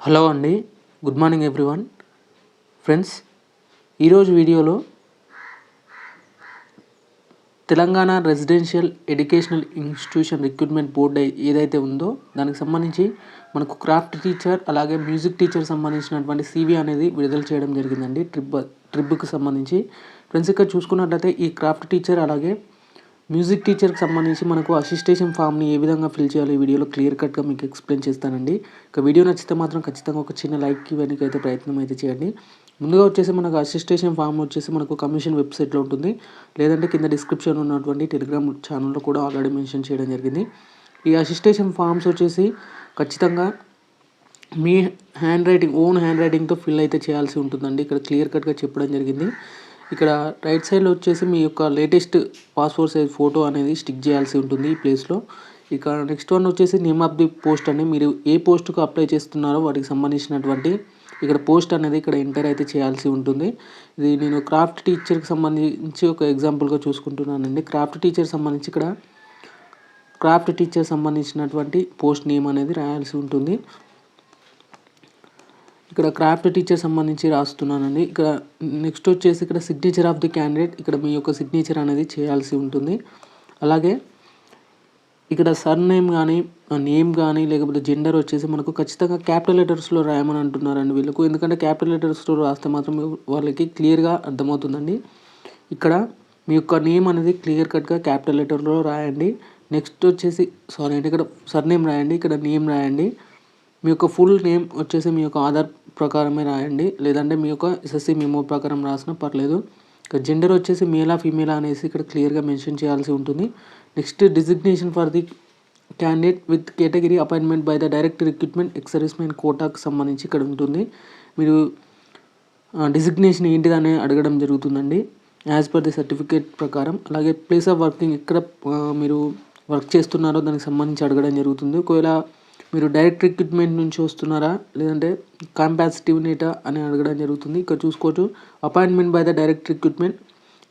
Hello అండి. Good morning everyone. Friends, ఈరోజు వీడియోలో Telangana residential educational institution recruitment board ఏదైతే ఉందో దానికి సంబంధించి మనకు క్రాఫ్ట్ టీచర్ అలాగే మ్యూజిక్ టీచర్ సంబంధించినటువంటి CV అనేది విడుదల చేయడం జరిగిందండి. ట్రిప్కి సంబంధించి. ఫ్రెండ్స్, ఇక్కడ చూసుకున్నట్లయితే ఈ క్రాఫ్ట్ టీచర్ అలాగే మ్యూజిక్ టీచర్కి సంబంధించి మనకు అసిస్టేషన్ ఫామ్ని ఏ విధంగా ఫిల్ చేయాలో ఈ వీడియోలో క్లియర్ కట్గా మీకు ఎక్స్ప్లెయిన్ చేస్తానండి. ఇక వీడియో నచ్చితే మాత్రం ఖచ్చితంగా ఒక చిన్న లైక్ ఇవ్వడానికి అయితే ప్రయత్నం అయితే చేయండి. ముందుగా వచ్చేసి మనకు అసిస్టేషన్ ఫామ్ వచ్చేసి మనకు కమిషన్ వెబ్సైట్లో ఉంటుంది, లేదంటే కింద డిస్క్రిప్షన్ ఉన్నటువంటి టెలిగ్రామ్ ఛానల్లో కూడా ఆల్రెడీ మెన్షన్ చేయడం జరిగింది. ఈ అసిస్టేషన్ ఫామ్స్ వచ్చేసి ఖచ్చితంగా మీ ఓన్ హ్యాండ్ రైటింగ్తో ఫిల్ అయితే చేయాల్సి ఉంటుందండి. ఇక్కడ క్లియర్ కట్గా చెప్పడం జరిగింది. ఇక్కడ రైట్ సైడ్లో వచ్చేసి మీ యొక్క లేటెస్ట్ పాస్పోర్ట్ సైజ్ ఫోటో అనేది స్టిక్ చేయాల్సి ఉంటుంది ఈ ప్లేస్లో. ఇక నెక్స్ట్ వన్ వచ్చేసి నేమ్ ఆఫ్ ది పోస్ట్ అండి. మీరు ఏ పోస్ట్కు అప్లై చేస్తున్నారో వాటికి సంబంధించినటువంటి ఇక్కడ పోస్ట్ అనేది ఇక్కడ ఎంటర్ అయితే చేయాల్సి ఉంటుంది. ఇది నేను క్రాఫ్ట్ టీచర్కి సంబంధించి ఒక ఎగ్జాంపుల్గా చూసుకుంటున్నానండి. క్రాఫ్ట్ టీచర్ సంబంధించినటువంటి పోస్ట్ నేమ్ అనేది రాయాల్సి ఉంటుంది. ఇక్కడ క్రాఫ్ట్ టీచర్ సంబంధించి రాస్తున్నానండి. ఇక్కడ నెక్స్ట్ వచ్చేసి ఇక్కడ సిగ్నేచర్ ఆఫ్ ది క్యాండిడేట్, ఇక్కడ మీ యొక్క సిగ్నేచర్ అనేది చేయాల్సి ఉంటుంది. అలాగే ఇక్కడ నేమ్ కానీ లేకపోతే జెండర్ వచ్చేసి మనకు ఖచ్చితంగా క్యాపిటల్ లెటర్స్లో రాయమని అంటున్నారండి వీళ్ళకు. ఎందుకంటే క్యాపిటల్ లెటర్స్లో రాస్తే మాత్రం వాళ్ళకి క్లియర్గా అర్థమవుతుందండి. ఇక్కడ మీ యొక్క నేమ్ అనేది క్లియర్ కట్గా క్యాపిటల్ లెటర్లో రాయండి. నెక్స్ట్ వచ్చేసి ఇక్కడ నేమ్ రాయండి, ఇక్కడ నేమ్ రాయండి. మీ యొక్క ఫుల్ నేమ్ వచ్చేసి మీ యొక్క ఆధార్ ప్రకారమే రాయండి, లేదంటే మీ యొక్క SSC మెమో ప్రకారం రాసినా పర్లేదు. ఇక జెండర్ వచ్చేసి మేలా ఫీమేలా అనేసి ఇక్కడ క్లియర్గా మెన్షన్ చేయాల్సి ఉంటుంది. Next designation for the candidate with category appointment by the direct recruitment ex servicemen కోటాకు సంబంధించి ఇక్కడ ఉంటుంది. మీరు డిజిగ్నేషన్ ఏంటిదని అడగడం జరుగుతుందండి యాజ్ పర్ ది సర్టిఫికేట్ ప్రకారం. అలాగే ప్లేస్ ఆఫ్ వర్కింగ్ ఎక్కడ మీరు వర్క్ చేస్తున్నారో దానికి సంబంధించి అడగడం జరుగుతుంది. ఒకవేళ మీరు డైరెక్ట్ రిక్రూట్మెంట్ నుంచి వస్తున్నారా లేదంటే కాంపాసిటివ్ నేటా అని అడగడం జరుగుతుంది. ఇక్కడ చూసుకోవచ్చు appointment by the direct recruitment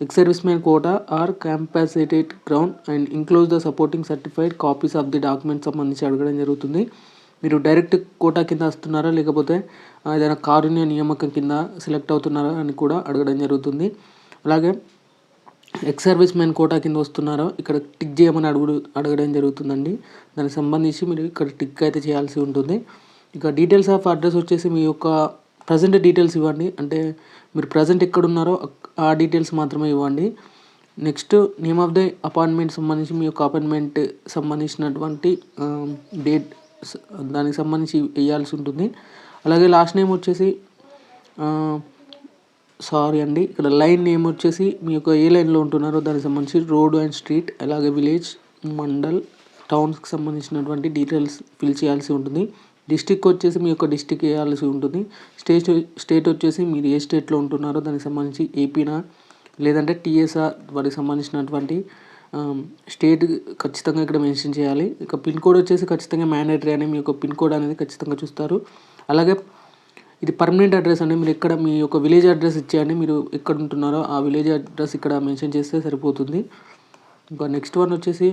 ex servicemen quota or compassionate ground and enclose the supporting certified copies of the document సంబంధించి అడగడం జరుగుతుంది. మీరు డైరెక్ట్ కోటా కింద వస్తున్నారా లేకపోతే ఏదైనా కారుణ్య నియామకం కింద సెలెక్ట్ అవుతున్నారా అని కూడా అడగడం జరుగుతుంది. అలాగే ఎక్స్ సర్వీస్ మ్యాన్ కోటా కింద వస్తున్నారో ఇక్కడ టిక్ చేయమని అడగడం జరుగుతుందండి. దానికి సంబంధించి మీరు ఇక్కడ టిక్ అయితే చేయాల్సి ఉంటుంది. ఇక డీటెయిల్స్ ఆఫ్ అడ్రస్ వచ్చేసి మీ యొక్క ప్రజెంట్ డీటెయిల్స్ ఇవ్వండి, అంటే మీరు ప్రజెంట్ ఎక్కడున్నారో ఆ డీటెయిల్స్ మాత్రమే ఇవ్వండి. Next name of the appointment సంబంధించి మీ యొక్క అపాయింట్మెంట్ సంబంధించినటువంటి డేట్ దానికి సంబంధించి వేయాల్సి ఉంటుంది. అలాగే లాస్ట్ నేమ్ వచ్చేసి ఇక్కడ లైన్ నేమ్ వచ్చేసి మీ యొక్క ఏ లైన్లో ఉంటున్నారో దానికి సంబంధించి రోడ్ అండ్ స్ట్రీట్, అలాగే విలేజ్, మండల్, టౌన్స్కి సంబంధించినటువంటి డీటెయిల్స్ ఫిల్ చేయాల్సి ఉంటుంది. డిస్టిక్ వచ్చేసి మీ యొక్క డిస్టిక్ వేయాల్సి ఉంటుంది. స్టేట్ వచ్చేసి మీరు ఏ స్టేట్లో ఉంటున్నారో దానికి సంబంధించి ఏపీనా లేదంటే TSA వాటికి సంబంధించినటువంటి స్టేట్ ఖచ్చితంగా ఇక్కడ మెన్షన్ చేయాలి. ఇక పిన్ కోడ్ వచ్చేసి ఖచ్చితంగా మ్యాండేటరీ అని మీ యొక్క పిన్ కోడ్ అనేది ఖచ్చితంగా చూస్తారు. అలాగే ఇది పర్మనెంట్ అడ్రస్ అండి. మీరు ఎక్కడ మీ యొక్క విలేజ్ అడ్రస్ ఇచ్చేయండి, మీరు ఎక్కడ ఉంటున్నారో ఆ విలేజ్ అడ్రస్ ఇక్కడ మెన్షన్ చేస్తే సరిపోతుంది. ఇంకా నెక్స్ట్ వన్ వచ్చేసి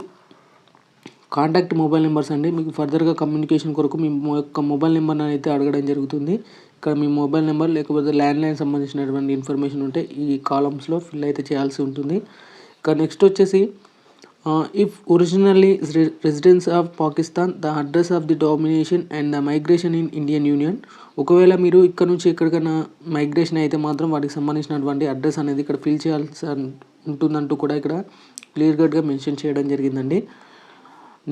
కాంటాక్ట్ మొబైల్ నెంబర్స్ అండి. మీకు ఫర్దర్గా కమ్యూనికేషన్ కొరకు మీ యొక్క మొబైల్ నెంబర్ని అయితే అడగడం జరుగుతుంది. ఇక్కడ మీ మొబైల్ నెంబర్ లేకపోతే ల్యాండ్లైన్ సంబంధించినటువంటి ఇన్ఫర్మేషన్ ఉంటే ఈ కాలమ్స్లో ఫిల్ అయితే చేయాల్సి ఉంటుంది. ఇక నెక్స్ట్ వచ్చేసి if originally residence of Pakistan the address of the domination and the migration in Indian union. ఒకవేళ మీరు ఇక్కడ నుంచి ఎక్కడికైనా మైగ్రేషన్ అయితే మాత్రం వాటికి సంబంధించినటువంటి అడ్రస్ అనేది ఇక్కడ ఫిల్ చేయాల్సి ఉంటుందంటూ కూడా ఇక్కడ క్లియర్ కట్గా మెన్షన్ చేయడం జరిగిందండి.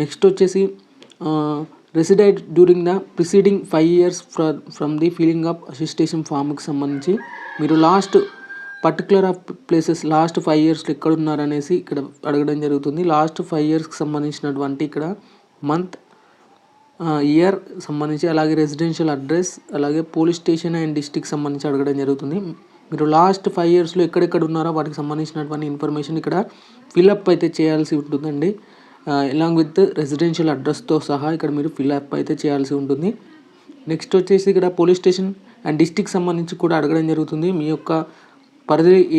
నెక్స్ట్ వచ్చేసి resided during the preceding 5 years from the filling up attestation ఫామ్కి సంబంధించి మీరు particular of places last 5 years ఎక్కడ ఉన్నారనేసి ఇక్కడ అడగడం జరుగుతుంది. లాస్ట్ 5 yearsకి సంబంధించినటువంటి ఇక్కడ మంత్, ఇయర్ సంబంధించి, అలాగే రెసిడెన్షియల్ అడ్రస్, అలాగే పోలీస్ స్టేషన్ అండ్ డిస్ట్రిక్ట్ సంబంధించి అడగడం జరుగుతుంది. మీరు లాస్ట్ 5 yearsలో ఎక్కడెక్కడ ఉన్నారో వాటికి సంబంధించినటువంటి ఇన్ఫర్మేషన్ ఇక్కడ ఫిల్అప్ అయితే చేయాల్సి ఉంటుందండి. అలాంగ్ విత్ రెసిడెన్షియల్ అడ్రస్తో సహా ఇక్కడ మీరు ఫిల్అప్ అయితే చేయాల్సి ఉంటుంది. నెక్స్ట్ వచ్చేసి ఇక్కడ పోలీస్ స్టేషన్ అండ్ డిస్ట్రిక్ట్ సంబంధించి కూడా అడగడం జరుగుతుంది. మీ యొక్క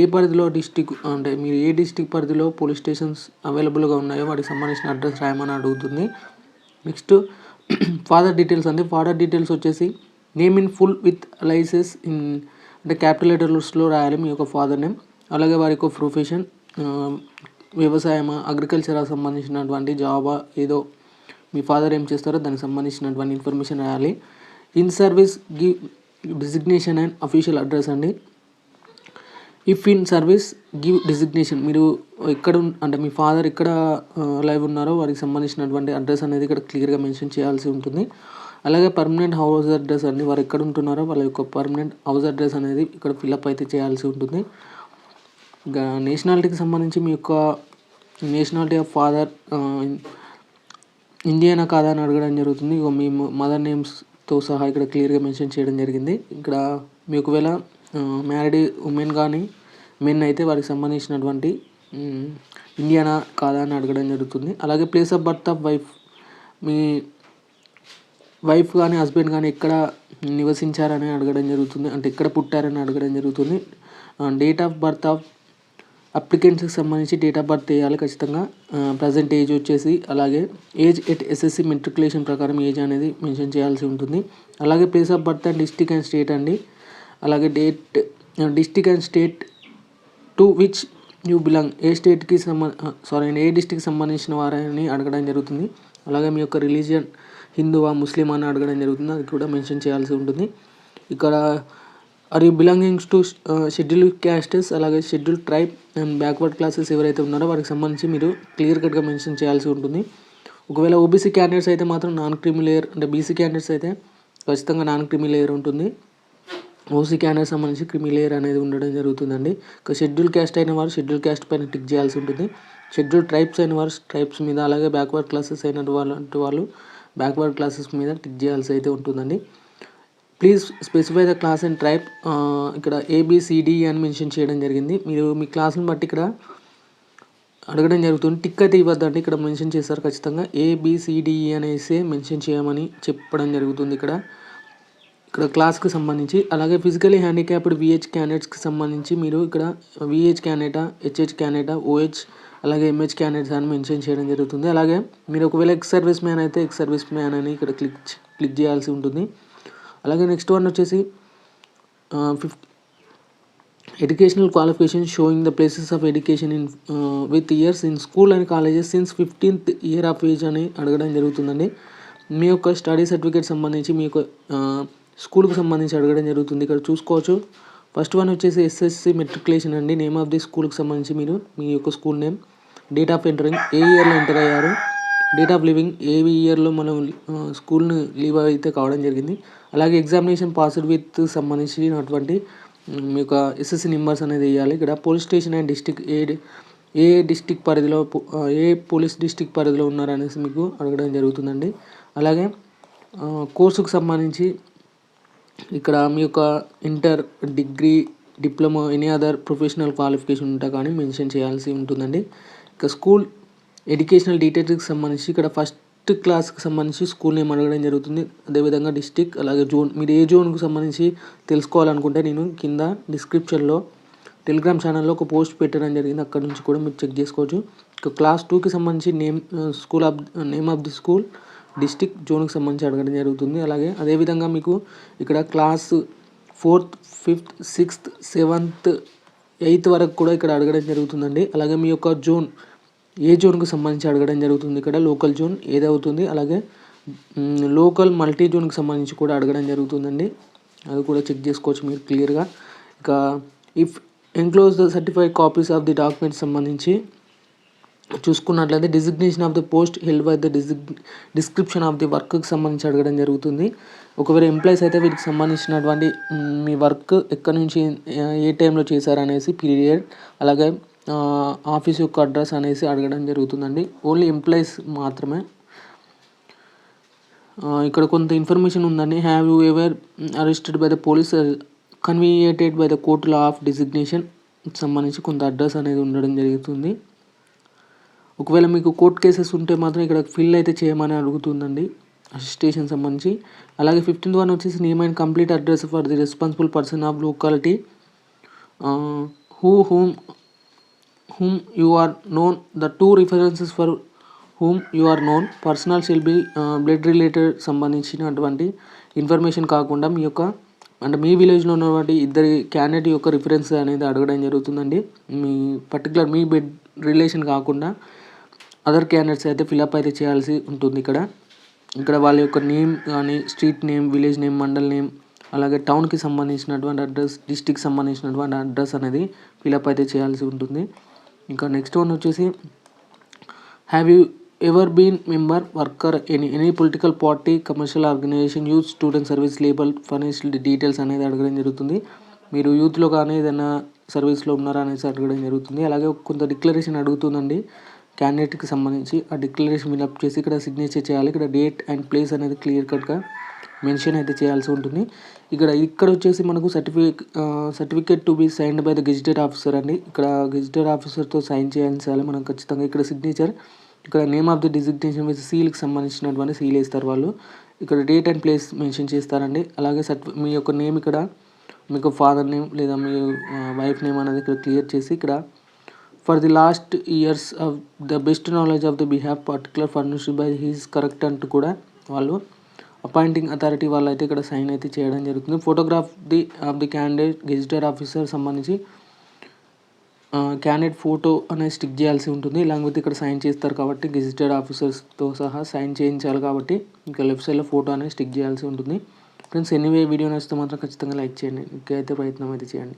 ఏ పరిధిలో డిస్ట్రిక్ట్ అంటే మీరు ఏ డిస్ట్రిక్ట్ పరిధిలో పోలీస్ స్టేషన్స్ అవైలబుల్గా ఉన్నాయో వాటికి సంబంధించిన అడ్రస్ రాయమని అడుగుతుంది. నెక్స్ట్ ఫాదర్ డీటెయిల్స్ అండి. ఫాదర్ డీటెయిల్స్ వచ్చేసి name in full with license in అంటే క్యాపిటల్ లెటర్స్లో రాయాలి మీ యొక్క ఫాదర్ నేమ్. అలాగే వారి యొక్క ప్రొఫెషన్ వ్యవసాయమా, అగ్రికల్చర్కి సంబంధించినటువంటి జాబా, ఏదో మీ ఫాదర్ ఏం చేస్తారో దానికి సంబంధించినటువంటి ఇన్ఫర్మేషన్ రాయాలి. In service give designation and official address అండి. If in service give designation, మీరు ఎక్కడ అంటే మీ ఫాదర్ ఎక్కడ లైవ్ ఉన్నారో వారికి సంబంధించినటువంటి అడ్రస్ అనేది ఇక్కడ క్లియర్గా మెన్షన్ చేయాల్సి ఉంటుంది. అలాగే పర్మనెంట్ హౌస్ అడ్రస్ అండి, వారు ఎక్కడ ఉంటున్నారో వాళ్ళ యొక్క పర్మనెంట్ హౌస్ అడ్రస్ అనేది ఇక్కడ ఫిల్అప్ అయితే చేయాల్సి ఉంటుంది. ఇంకా నేషనాలిటీకి సంబంధించి మీ యొక్క నేషనాలిటీ ఆఫ్ ఫాదర్ ఇండియనా కాదా అని అడగడం జరుగుతుంది. మీ మదర్ నేమ్స్తో సహా ఇక్కడ క్లియర్గా మెన్షన్ చేయడం జరిగింది. ఇక్కడ మీ ఒకవేళ మ్యారీడ్ ఉమెన్ కానీ మెన్ అయితే వారికి సంబంధించినటువంటి ఇండియానా కాదా అని అడగడం జరుగుతుంది. అలాగే place of birth of wife, me wife కానీ హస్బెండ్ కానీ ఎక్కడ నివసించారని అడగడం జరుగుతుంది, అంటే ఎక్కడ పుట్టారని అడగడం జరుగుతుంది. డేట్ ఆఫ్ బర్త్ ఆఫ్ అప్లికెంట్స్కి సంబంధించి డేట్ ఆఫ్ బర్త్ వేయాలి ఖచ్చితంగా. ప్రజెంట్ ఏజ్ వచ్చేసి, అలాగే ఏజ్ ఎట్ ఎస్ఎస్సి మెట్రికులేషన్ ప్రకారం ఏజ్ అనేది మెన్షన్ చేయాల్సి ఉంటుంది. అలాగే place of birth and district and state అండి. అలాగే district and state to which you belong, ఏ స్టేట్కి ఏ డిస్ట్రిక్ట్కి సంబంధించిన వారని అడగడం జరుగుతుంది. అలాగే మీ యొక్క రిలీజియన్ హిందువా ముస్లిమా అని అడగడం జరుగుతుంది, అది కూడా మెన్షన్ చేయాల్సి ఉంటుంది. ఇక్కడ are you belongings to scheduled castes, అలాగే scheduled tribe and backward classes ఎవరైతే ఉన్నారో వారికి సంబంధించి మీరు క్లియర్ కట్గా మెన్షన్ చేయాల్సి ఉంటుంది. ఒకవేళ ఓబీసీ క్యాండిడేట్స్ అయితే మాత్రం నాన్ క్రిమి లేయర్, అంటే బీసీ క్యాండిడేట్స్ అయితే ఖచ్చితంగా నాన్ క్రిమి లేయర్ ఉంటుంది. ఓసీ క్యాండిడేట్ సంబంధించి క్రిమి లేయర్ అనేది ఉండడం జరుగుతుందండి. ఇక షెడ్యూల్ క్యాస్ట్ అయిన వారు షెడ్యూల్ క్యాస్ట్ పైన టిక్ చేయాల్సి ఉంటుంది. షెడ్యూల్ ట్రైబ్స్ అయిన వారు ట్రైబ్స్ మీద, అలాగే బ్యాక్వర్డ్ క్లాసెస్ అయిన వాళ్ళు బ్యాక్వర్డ్ క్లాసెస్ మీద టిక్ చేయాల్సి అయితే ఉంటుందండి. Please specify the class and tribe, ఇక్కడ ఏబిసిడి అని మెన్షన్ చేయడం జరిగింది. మీరు మీ క్లాస్ని బట్టి ఇక్కడ అడగడం జరుగుతుంది. టిక్ అయితే ఇవ్వద్దండి, ఇక్కడ మెన్షన్ చేస్తారు ఖచ్చితంగా ఏబిసిడిఈ అనేసి మెన్షన్ చేయమని చెప్పడం జరుగుతుంది ఇక్కడ క్లాస్కి సంబంధించి. అలాగే ఫిజికలీ హ్యాండిక్యాప్డ్ విహెచ్ క్యాండిడేట్స్కి సంబంధించి మీరు ఇక్కడ విహెచ్ క్యాండిడేటా, హెచ్హెచ్ క్యాండిడేటా, ఓహెచ్ అలాగే ఎంహెచ్ క్యాండిడేట్స్ అని మెన్షన్ చేయడం జరుగుతుంది. అలాగే మీరు ఒకవేళ ఎక్స్ సర్వీస్ మ్యాన్ అయితే ఎక్స్ సర్వీస్ మ్యాన్ అని ఇక్కడ క్లిక్ చేయాల్సి ఉంటుంది. అలాగే నెక్స్ట్ వన్ వచ్చేసి educational qualification showing the places of education in with years in school and colleges since 15th year of age అని అడగడం జరుగుతుందండి. మీ యొక్క స్టడీ సర్టిఫికేట్ సంబంధించి మీ యొక్క స్కూల్కి సంబంధించి అడగడం జరుగుతుంది. ఇక్కడ చూసుకోవచ్చు. ఫస్ట్ వన్ వచ్చేసి ఎస్ఎస్సి మెట్రికులేషన్ అండి. నేమ్ ఆఫ్ ది స్కూల్కి సంబంధించి మీరు మీ యొక్క school name, date of entering, ఏ ఇయర్లో ఎంటర్ అయ్యారు, డేట్ ఆఫ్ లివింగ్, ఏ ఇయర్లో మనం స్కూల్ని లీవ్ అయితే కావడం జరిగింది. అలాగే ఎగ్జామినేషన్ పాస్డ్ విత్ సంబంధించినటువంటి మీ యొక్క ఎస్ఎస్సి నెంబర్స్ అనేది వేయాలి. ఇక్కడ police station and district A district పరిధిలో ఏ పోలీస్ డిస్టిక్ పరిధిలో ఉన్నారనేసి మీకు అడగడం జరుగుతుందండి. అలాగే కోర్సుకు సంబంధించి ఇక్కడ మీ యొక్క inter, degree, diploma, any other professional qualification ఉంటే కానీ మెన్షన్ చేయాల్సి ఉంటుందండి. ఇక స్కూల్ ఎడ్యుకేషనల్ డీటెయిల్స్కి సంబంధించి ఇక్కడ ఫస్ట్ క్లాస్కి సంబంధించి స్కూల్ నేమ్ అడగడం జరుగుతుంది. అదేవిధంగా డిస్టిక్, అలాగే జోన్, మీరు ఏ జోన్కి సంబంధించి తెలుసుకోవాలనుకుంటే నేను కింద డిస్క్రిప్షన్లో టెలిగ్రామ్ ఛానల్లో ఒక పోస్ట్ పెట్టడం జరిగింది, అక్కడ నుంచి కూడా మీరు చెక్ చేసుకోవచ్చు. ఇక క్లాస్ 2కి సంబంధించి name of the school, district, జోన్కి సంబంధించి అడగడం జరుగుతుంది. అలాగే అదేవిధంగా మీకు ఇక్కడ class 4th, 5th, 6th, 7th, 8th వరకు కూడా ఇక్కడ అడగడం జరుగుతుందండి. అలాగే మీ యొక్క జోన్, ఏ జోన్కి సంబంధించి అడగడం జరుగుతుంది, ఇక్కడ లోకల్ జోన్ ఏదవుతుంది, అలాగే లోకల్ మల్టీ జోన్కి సంబంధించి కూడా అడగడం జరుగుతుందండి. అది కూడా చెక్ చేసుకోవచ్చు మీరు క్లియర్గా. ఇక if enclose the certified copies of the documents సంబంధించి చూసుకున్నట్లయితే designation of the post held by the description of the వర్క్కి సంబంధించి అడగడం జరుగుతుంది. ఒకవేళ ఎంప్లాయీస్ అయితే వీటికి సంబంధించినటువంటి మీ వర్క్ ఎక్కడి నుంచి ఏ టైంలో చేశారనేసి పీరియడ్, అలాగే ఆఫీస్ యొక్క అడ్రస్ అనేసి అడగడం జరుగుతుందండి. ఓన్లీ ఎంప్లాయీస్ మాత్రమే. ఇక్కడ కొంత ఇన్ఫర్మేషన్ ఉందండి. Have you ever arrested by the police convicted by the court law of designation సంబంధించి కొంత అడ్రస్ అనేది ఉండడం జరుగుతుంది. ఒకవేళ మీకు కోర్ట్ కేసెస్ ఉంటే మాత్రం ఇక్కడ ఫిల్ అయితే చేయమని అడుగుతుందండి అసిస్టేషన్ సంబంధించి. అలాగే 15th వన్ వచ్చేసి name and complete address for the responsible person of locality whom you are known, the two references for whom you are known, personal shall be blood related సంబంధించినటువంటి information కాకుండా మీ యొక్క అంటే మీ విలేజ్లో ఉన్నటువంటి ఇద్దరి క్యాండిడేట్ యొక్క reference అనేది అడగడం జరుగుతుందండి. మీ పర్టికులర్ మీ బెడ్ రిలేషన్ కాకుండా అదర్ క్యాండిడేట్స్ అయితే ఫిలప్ అయితే చేయాల్సి ఉంటుంది. ఇక్కడ వాళ్ళ యొక్క నేమ్ కానీ, street name, village name, mandal name, అలాగే టౌన్కి సంబంధించినటువంటి అడ్రస్, డిస్టిక్కి సంబంధించినటువంటి అడ్రస్ అనేది ఫిలప్ అయితే చేయాల్సి ఉంటుంది. ఇంకా నెక్స్ట్ వన్ వచ్చేసి have you ever been member worker any political party, commercial organization, youth, student service, labour, financial details అనేది అడగడం జరుగుతుంది. మీరు యూత్లో కానీ ఏదైనా సర్వీస్లో ఉన్నారా అనేసి అడగడం జరుగుతుంది. అలాగే కొంత డిక్లరేషన్ అడుగుతుందండి క్యాండిడేట్కి సంబంధించి. ఆ డిక్లరేషన్ ఫిల్అప్ చేసి ఇక్కడ సిగ్నేచర్ చేయాలి. ఇక్కడ డేట్ అండ్ ప్లేస్ అనేది క్లియర్ కట్గా మెన్షన్ అయితే చేయాల్సి ఉంటుంది. ఇక్కడ వచ్చేసి మనకు certificate to be signed by the gazetted officer అండి. ఇక్కడ గెజిటెడ్ ఆఫీసర్తో సైన్ చేయాలి మనం ఖచ్చితంగా. ఇక్కడ సిగ్నేచర్, ఇక్కడ name of the designation with సీల్కి సంబంధించినటువంటి సీల్ వేస్తారు వాళ్ళు. ఇక్కడ డేట్ అండ్ ప్లేస్ మెన్షన్ చేస్తారండి. అలాగే మీ యొక్క నేమ్ ఇక్కడ మీకు ఫాదర్ నేమ్ లేదా మీ వైఫ్ నేమ్ అనేది ఇక్కడ క్లియర్ చేసి ఇక్కడ for the last years of the best knowledge of the behalf particular furnished by he's correct అంటూ కూడా వాళ్ళు అపాయింటింగ్ అథారిటీ వాళ్ళు అయితే ఇక్కడ సైన్ అయితే చేయడం జరుగుతుంది. Photograph of the candidate gazetted officer సంబంధించి క్యాండిడేట్ ఫోటో అనేది స్టిక్ చేయాల్సి ఉంటుంది. ఇలాగైతే ఇక్కడ సైన్ చేస్తారు కాబట్టి గెజిటెడ్ ఆఫీసర్స్తో సహా సైన్ చేయించాలి కాబట్టి ఇంకా లెఫ్ట్ సైడ్లో ఫోటో అనేది స్టిక్ చేయాల్సి ఉంటుంది. ఫ్రెండ్స్ ఎనీవే వీడియో నచ్చితే మాత్రం ఖచ్చితంగా లైక్ చేయండి. ఇంకైతే ప్రయత్నం అయితే చేయండి.